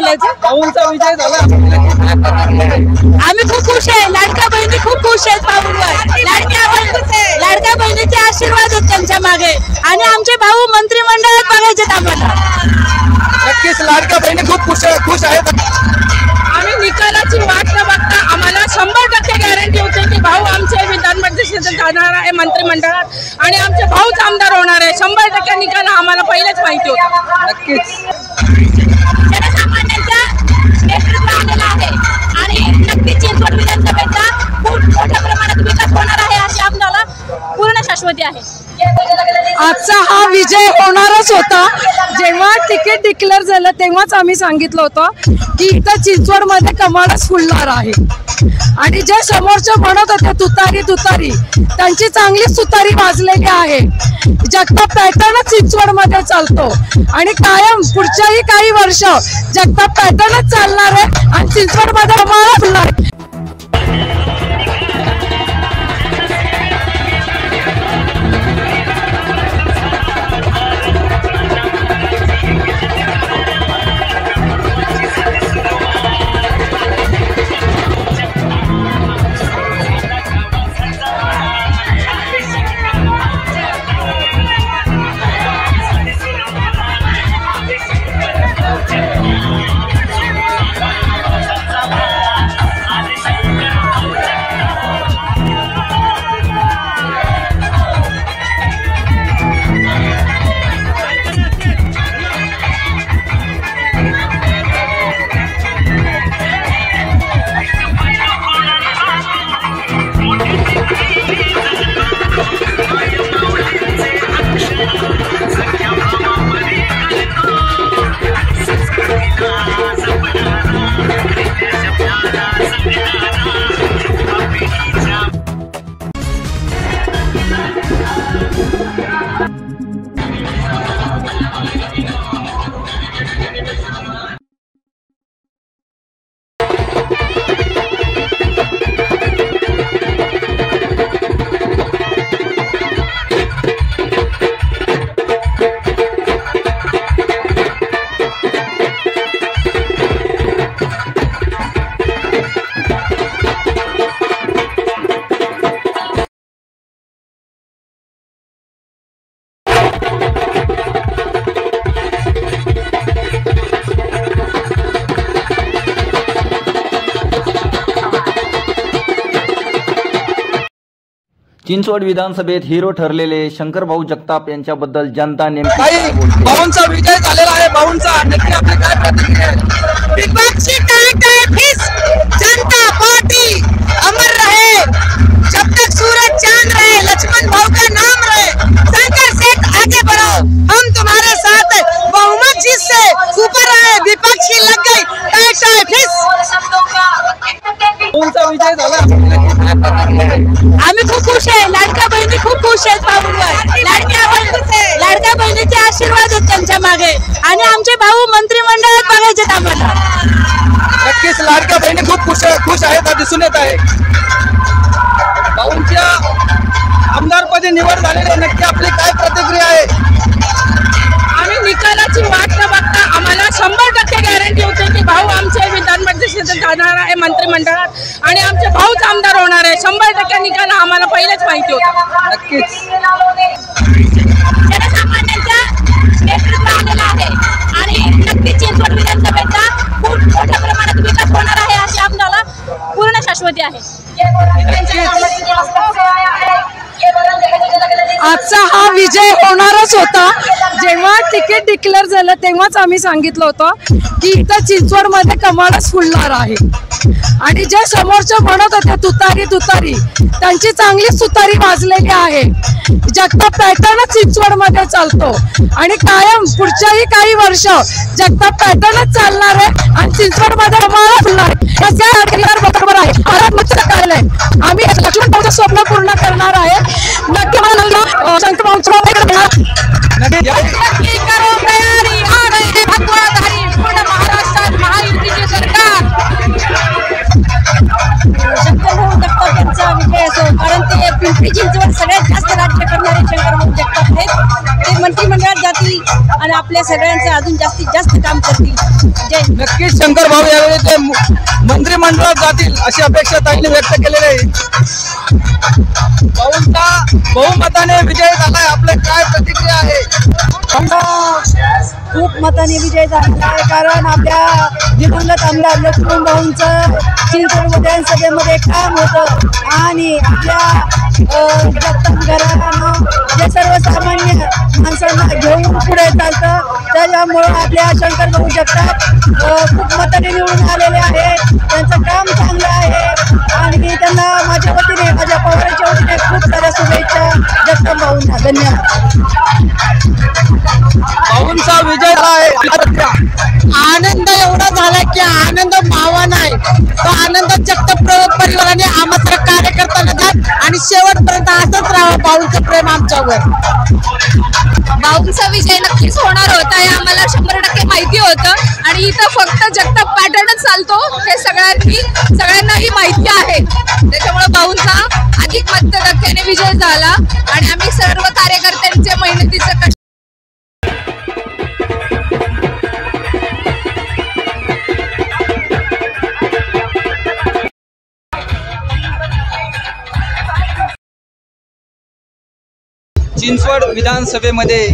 जिल्ह्याचे भाऊंचा विजय झाला। आम्ही खूप खुश आहे, लाडक्या बहिणी खूप खुश आहेत भाऊंवर। लाडक्या बहिणीचे आशीर्वाद आहेत त्यांच्या मागे आणि आमचे भाऊ मंत्रिमंडळात बघायचे आम्हाला। नक्कीच लाडक्या बहिणी खूप खुश आहेत। आम्ही निकालाची वाट न बघता आम्हाला 100% गॅरंटी होती की भाऊ आमचे विधान परिषदेत जाणार आहे मंत्रिमंडळात आणि आमचे भाऊच आमदार होणार आहे। 100% निकाल आम्हाला पहिलेच माहिती होता। नक्कीच जनसामान्यांच्या नेतृत्वाला आहे आणि नक्कीच चिंचवड विधानसभेचा खूप मोठ्या प्रमाणात विकास होणार आहे अशी आम्हाला पूर्ण शाश्वती आहे। आजचा हा विजय होणारच होता। जेव्हा तिकीट डिक्लेअर झालं तेव्हाच आम्ही सांगितलं होतं की इथं चिंचवडमध्ये कमालच फुलणार आहे आणि जे समोरचे म्हणत होते तुतारी तुतारी, त्यांची चांगलीच तुतारी वाजलेली आहे। जगताप पॅटर्नच चिंचवडमध्ये चालतो आणि कायम पुढच्याही काही वर्ष जगताप पॅटर्नच चालणार आहे आणि चिंचवडमध्ये कमाल फुलणार आहे। चिंचवड विधानसभेत हिरो ठरलेले शंकरभाऊ जगताप यांच्याबद्दल जनता नेमकी भाऊंचा विजय झालेला आहे। भाऊंचा नक्की आपली काय प्रतिक्रिया आहे? विपक्षी जनता पार्टी अमर रहे, जब तक सूरज चांद रहे, लक्ष्मण भाऊ का नाम रहे। शंकर सेठ आगे बढ़ो, हम तुम्हारे साथ है। बहुमत जिससे ऊपर आए, विपक्षी लग गई टाई फिस। भाऊंचा विजय झाला। आम्ही खूप खुश आहे, लाडक्या बहिणी खूप खुश आहेत भाऊंवर। लाडक्या बहिणीचे आशीर्वाद आहेत त्यांच्या मागे आणि आमचे भाऊ मंत्रिमंडळात बघायचे आम्हाला। नक्कीच लाडक्या बहिणी खूप खुश आहेत दिसून येत आहे। भाऊंच्या आमदारपदी निवड झालेली, नक्की आपली काय प्रतिक्रिया आहे? आम्ही निकालाची वाट न बघता आम्हाला 100% गॅरंटी होती की भाऊ आमचे विधान परिषदेत जाणार आहे मंत्रिमंडळात आणि आमचे भाऊच आमदार होणार आहे। 100% निकाल आम्हाला पहिलेच माहिती होता। नक्कीच जनसामान्यांच्या नेतृत्वाला आहे आणि नक्कीच चिंचवड विधानसभेचा खूप मोठ्या प्रमाणात विकास होणार आहे अशी आम्हाला पूर्ण शाश्वती आहे। आजचा हा विजय होणारच होता। जेव्हा तिकीट डिक्लेअर झालं तेव्हाच आम्ही सांगितलं होतं की इथं चिंचवडमध्ये कमालच फुलणार आहे आणि जे समोरचे म्हणत होते तुतारी तुतारी, त्यांची चांगलीच तुतारी वाजलेली आहे। जगताप पॅटर्नच चिंचवडमध्ये चालतो आणि कायम पुढच्याही काही वर्ष जगताप पॅटर्नच चालणार आहे आणि चिंचवडमध्ये कमाल फुलणार आहे। बरोबर आहे, आम्ही लक्ष्मण भाऊचं स्वप्न पूर्ण करणार आहे। नक्की मला शंकर भाऊंचं महाराष्ट्रात महायुतीची सरकार शंकर भाऊ जगताप यांचा विजय असो, कारण ते पिंपरी चिंचवड सगळ्यात जास्त राज्य करणारे शंकरभाऊ जगताप आहेत. ते मंत्रिमंडळात जातील आणि आपल्या सगळ्यांचं अजून जास्तीत जास्त काम करतील. जय हिंद. नक्कीच शंकर भाऊ यावेळी ते मंत्रिमंडळात जातील अशी अपेक्षा ताईंनी व्यक्त केलेली आहे. भाऊंचा बहुमताने विजय झालाय, आपले काय प्रतिक्रिया आहे? खूप मताने विजय झाला आहे, कारण आपल्या दिवंगत आमदार लक्ष्मण भाऊंचं चिंचवड विधानसभेमध्ये काम होतं आणि आपल्या जगताप घराणं जे सर्वसामान्य माणसांना घेऊन पुढे चालतं, त्याच्यामुळं आपल्या शंकरभाऊ जगताप खूप मताने निवडून आलेले आहे. त्यांचं काम चांगलं आहे आणि त्यांना माझ्या वतीने, माझ्या पवारांच्या वतीने खूप साऱ्या शुभेच्छा जगताप भाऊंना. धन्यवाद. भाऊंचा विजय आहे. आनंद एवढा झाला की आनंद मावा नाही. तो आनंद जगताप परिवाराने आम्हाला कार्यकर्त्यांना द्या आणि शेवटपर्यंत असंच राहावं भाऊंचं प्रेम आमच्यावर. भाऊंचा विजय नक्कीच होणार होता हे आम्हाला 100% माहिती होतं आणि इथं फक्त जगताप पॅटर्नच चालतो हे सगळ्यांनाही माहिती आहे. त्याच्यामुळे भाऊंचा अधिक मताधिक्याने विजय झाला आणि आम्ही सर्व कार्यकर्त्यांचे मेहनतीचं कष्ट चिंचवड विधानसभेमध्ये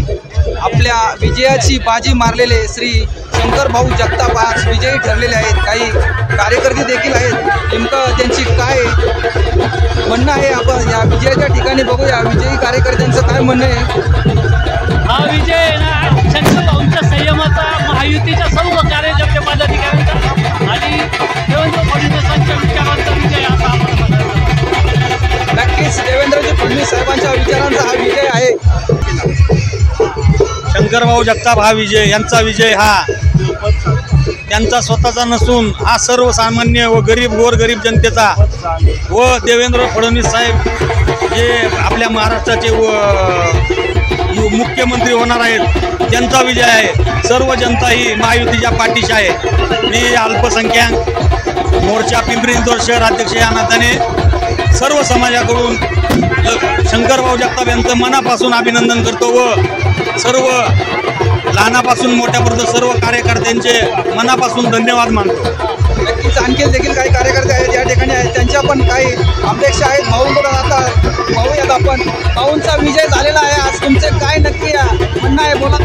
आपल्या विजयाची बाजी मारलेले श्री शंकर भाऊ जगताप आज विजयी ठरलेले आहेत. काही कार्यकर्ते देखील आहेत. नेमकं त्यांची काय म्हणणं आहे आपण या विजयाच्या ठिकाणी बघूया. विजयी कार्यकर्त्यांचं काय म्हणणं आहे? हा विजय ना शंकर भाऊंच्या संयमाचा, महायुतीच्या सर्व कार्यकर्ते पदाधिकाऱ्यांचा आणि देवेंद्र फडणवीसांच्या विचारांचा विजय असा आम्हाला म्हणायचा. नक्कीच देवेंद्रजी फडणवीस साहेबांच्या विचारांचा हा विजय आहे. शंकरभाऊ जगताप हा विजय, यांचा विजय हा त्यांचा स्वतःचा नसून हा सर्वसामान्य व गोरगरीब जनतेचा व देवेंद्र फडणवीस साहेब जे आपल्या महाराष्ट्राचे मुख्यमंत्री होणार आहेत त्यांचा विजय आहे. सर्व जनता ही महायुतीच्या पाठीशी आहे. मी अल्पसंख्याक मोर्चा पिंपरी चिंचवड शहर अध्यक्ष या नात्याने सर्व समाजाकडून शंकरभाऊ जगताप यांचं मनापासून अभिनंदन करतो व सर्व लहानापासून मोठ्यापर्यंत सर्व कार्यकर्त्यांचे मनापासून धन्यवाद मानतो. नक्कीच आणखी देखील काही कार्यकर्ते आहेत या ठिकाणी आहेत, त्यांच्या पण काही अपेक्षा आहेत. भाऊंकडे आता पाहूयात आपण. भाऊंचा विजय झालेला आहे आज, तुमचे काय नक्की म्हणणं आहे बोला.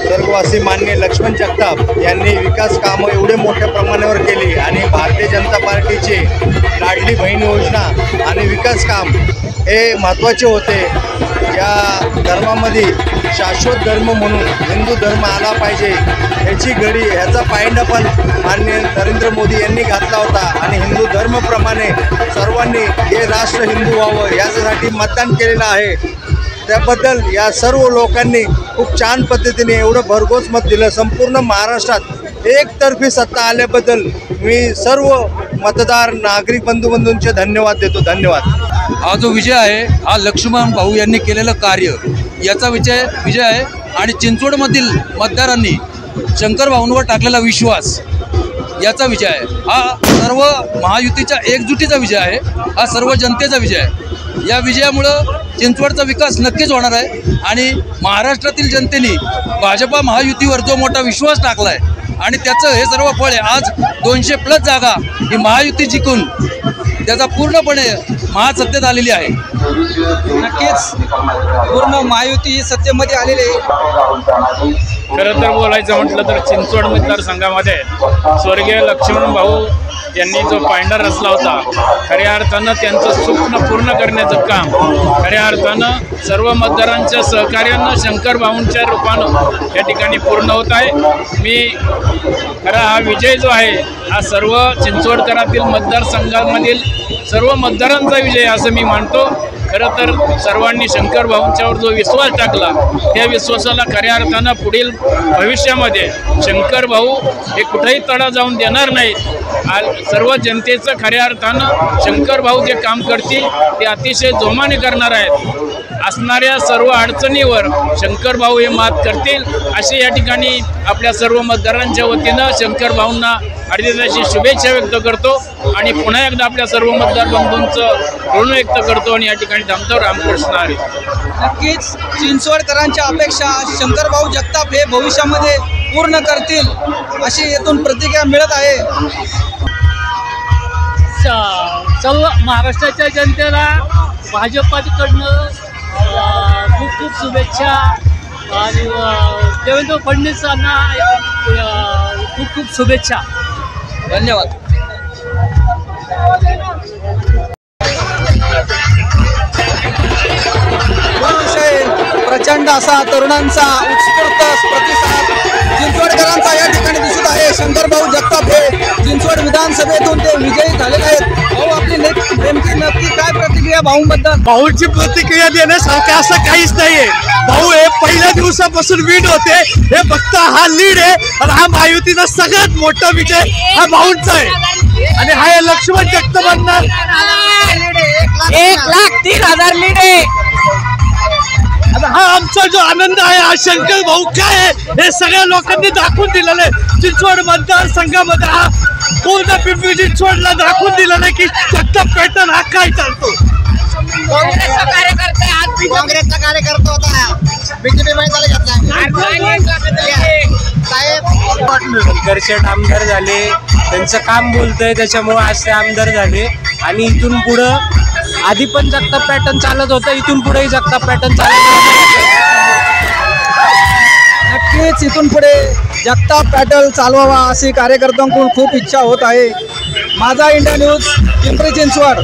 स्वर्गवासी माननीय लक्ष्मण जगताप यांनी विकास कामं एवढे मोठ्या प्रमाणावर केली आणि भारतीय जनता पार्टीची लाडली बहीण योजना आणि विकास काम हे महत्त्वाचे होते. या धर्मामध्ये शाश्वत धर्म म्हणून हिंदू धर्म आला पाहिजे ह्याची घडी, ह्याचा पायंडा पण माननीय नरेंद्र मोदी यांनी घातला होता आणि हिंदू धर्माप्रमाणे सर्वांनी हे राष्ट्र हिंदू व्हावं यासाठी मतदान केलेलं आहे. त्याबद्दल या सर्व लोकांनी खूप छान पद्धतीने एवढं भरघोस मत दिलं. संपूर्ण महाराष्ट्रात एकतर्फी सत्ता आल्याबद्दल मी सर्व मतदार नागरिक बंधूंचे धन्यवाद देतो. धन्यवाद. हा जो विजय आहे हा लक्ष्मण भाऊ यांनी केलेलं कार्य याचा विजय आहे आणि चिंचवडमधील मतदारांनी शंकर भाऊंवर टाकलेला विश्वास याचा विजय आहे. हा सर्व महायुतीच्या एकजुटीचा विजय आहे. हा सर्व जनतेचा विजय आहे. या विजयामुळं चिंचवडचा विकास नक्कीच होणार आहे आणि महाराष्ट्रातील जनतेने भाजपा महायुतीवर जो मोठा विश्वास टाकला आहे आणि त्याचं हे सर्व फळ आहे. आज 200+ जागा ही महायुती जिंकून त्याचा पूर्णपणे महासत्तेत आलेली आहे. नक्कीच पूर्ण महायुती ही सत्तेमध्ये आलेली आहे. खरं तर बोलायचं म्हटलं तर चिंचवड मतदारसंघामध्ये स्वर्गीय लक्ष्मण भाऊ यांनी जो पायंडा रचला होता, खऱ्या अर्थानं त्यांचं स्वप्न पूर्ण करण्याचं काम खऱ्या अर्थानं सर्व मतदारांच्या सहकार्यानं शंकर भाऊंच्या रूपानं या ठिकाणी पूर्ण होत आहे. मी खरा हा विजय जो आहे हा सर्व चिंचवडकरातील मतदारसंघामधील सर्व मतदारांचा विजय असं मी मानतो. खरं तर सर्वांनी शंकर भाऊंच्यावर जो विश्वास टाकला त्या विश्वासाला खऱ्या अर्थानं पुढील भविष्यामध्ये शंकर भाऊ हे कुठेही तडा जाऊन देणार नाहीत। सर्व जनतेचं खऱ्या अर्थानं शंकर भाऊ जे काम करतील ते अतिशय जोमाने करणार आहेत। असणाऱ्या सर्व अडचणीवर शंकर भाऊ हे मात करतील अशी या ठिकाणी आपल्या सर्व मतदारांच्या वतीनं शंकर भाऊंना हार्दिक शुभेच्छा व्यक्त करतो आणि पुन्हा एकदा आपल्या सर्व मतदार बंधूंचं ऋण व्यक्त करतो आणि या ठिकाणी थांबतो। रामकृष्ण हरी। नक्कीच चिंचवडकरांच्या अपेक्षा शंकर भाऊ जगताप हे भविष्यामध्ये पूर्ण करतील अशी येथून प्रतिक्रिया मिळत आहे। सर्व महाराष्ट्राच्या जनतेला भाजपाकडनं खूप खूप शुभेच्छा आणि देवेंद्र फडणवीसांना खूप खूप शुभेच्छा। धन्यवाद। प्रचंड असा तरुणांचा उत्स्फूर्त प्रतिसाद चिंचवडकरांचा या ठिकाणी दिसत आहे। शंकर भाऊ जगताप हे चिंचवड विधानसभेतून ते विजयी झालेले आहेत। भाऊ आपली नक्की काय प्रतिक्रिया भाऊंबद्दल? भाऊची प्रतिक्रिया देण्यासारखं असं काहीच नाहीये। भाऊ हे पहिल्या दिवसापासून लीड होते, हे फक्त हा लीड आहे आणि हा महायुतीचा सगळ्यात मोठा विजय हा भाऊंचा आहे आणि हा लक्ष्मण जगतापांना 1,03,000 लीड आहे। हा आमचा जो आनंद आहे हा शंकर भाऊ काय आहे हे सगळ्या लोकांनी दाखवून दिलेलं आहे। चिंचवड मतदारसंघामध्ये हा पूर्ण पिंपरी चिंचवडला दाखवून दिलेलं आहे की जगताप पॅटर्न हा काय चालतो। काँग्रेसचा कार्यकर्ता होता, बीजेपी गरशेट आमदार झाले, त्यांचं काम बोलतंय त्याच्यामुळे आज ते आमदार झाले आणि इथून पुढं आधी पण जगताप पॅटर्न चालत होतं, इथून पुढेही जगताप पॅटर्न चालत। नक्कीच इथून पुढे जगताप पॅटर्न चालवावा अशी कार्यकर्त्यांकडून खूप इच्छा होत आहे। माझा इंडिया न्यूज पिंपरी चिंचवड।